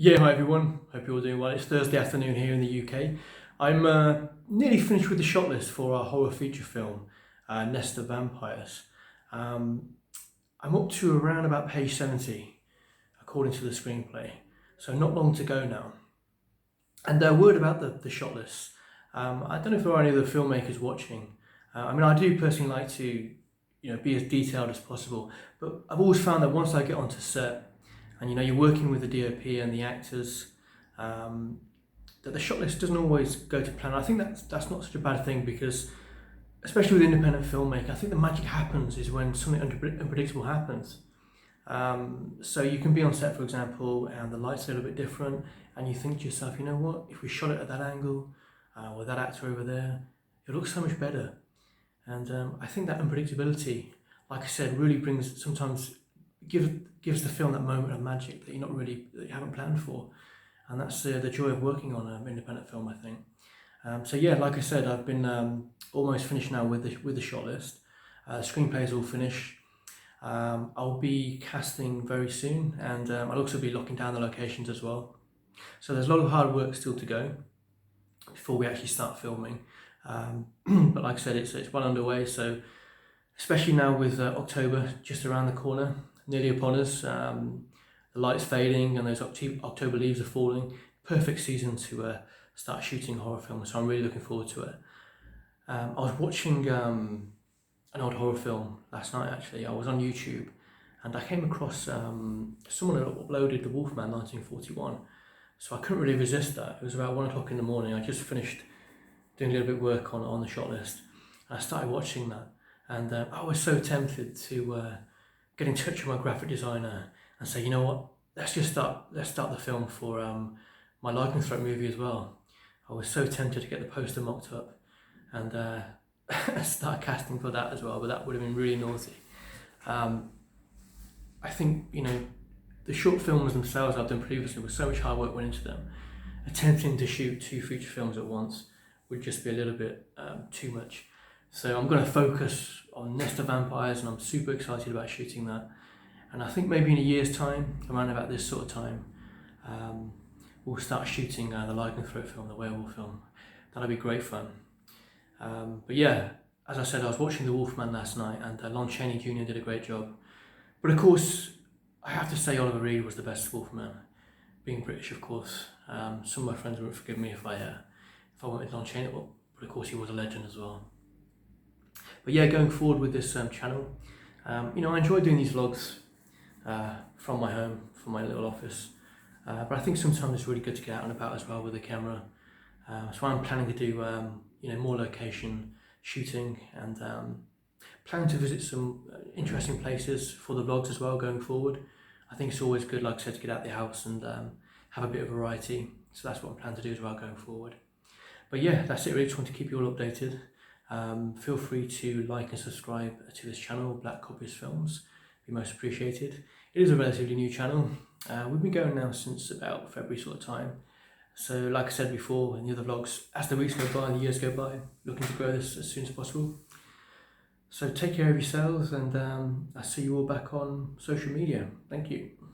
Yeah, hi everyone. Hope you're all doing well. It's Thursday afternoon here in the UK. I'm nearly finished with the shot list for our horror feature film, Nest of Vampires. Um, I'm up to around about page 70, according to the screenplay. So not long to go now. And a word about the shot list. I don't know if there are any other filmmakers watching. I do personally like to, be as detailed as possible. But I've always found that once I get onto set, and you're working with the DOP and the actors, that the shot list doesn't always go to plan. I think that's not such a bad thing because, especially with independent filmmaking, I think the magic happens is when something unpredictable happens. So you can be on set, for example, and the lights are a little bit different, and you think to yourself, you know what, if we shot it at that angle, with that actor over there, it looks so much better. And I think that unpredictability, like I said, really sometimes gives the film that moment of magic that that you haven't planned for, and that's the joy of working on an independent film, I think. So yeah, like I said, I've been almost finished now with the shot list. Screenplay is all finished. I'll be casting very soon, and I'll also be locking down the locations as well. So there's a lot of hard work still to go before we actually start filming. But like I said, it's well underway. So especially now with October just around the corner, nearly upon us, the light's fading and those October leaves are falling. Perfect season to start shooting horror films. So I'm really looking forward to it. I was watching an old horror film last night. Actually, I was on YouTube and I came across someone had uploaded The Wolfman 1941. So I couldn't really resist that. It was about 1 o'clock in the morning. I just finished doing a little bit of work on the shot list. And I started watching that, and I was so tempted to get in touch with my graphic designer and say, you know what, let's start the film for my Lycanthrope movie as well. I was so tempted to get the poster mocked up and start casting for that as well, but that would have been really naughty. I think the short films themselves I've done previously with so much hard work went into them. Attempting to shoot 2 feature films at once would just be a little bit too much. So I'm going to focus on Nest of Vampires, and I'm super excited about shooting that. And I think maybe in a year's time, around about this sort of time, we'll start shooting the Lycanthrope film, the werewolf film. That'll be great fun. But yeah, as I said, I was watching The Wolfman last night, and Lon Chaney Jr. did a great job. But of course, I have to say Oliver Reed was the best Wolfman. Being British, of course. Some of my friends won't forgive me if I wanted Lon Chaney, but of course he was a legend as well. But yeah, going forward with this channel, I enjoy doing these vlogs from my home, from my little office. But I think sometimes it's really good to get out and about as well with the camera. So I'm planning to do more location shooting, and planning to visit some interesting places for the vlogs as well going forward. I think it's always good, like I said, to get out the house and have a bit of variety. So that's what I'm planning to do as well going forward. But yeah, that's it really. Just want to keep you all updated. Feel free to like and subscribe to this channel, Black Copies Films. Be most appreciated. It is a relatively new channel. We've been going now since about February sort of time. So like I said before in the other vlogs, as the weeks go by and the years go by, looking to grow this as soon as possible. So take care of yourselves, and I'll see you all back on social media. Thank you.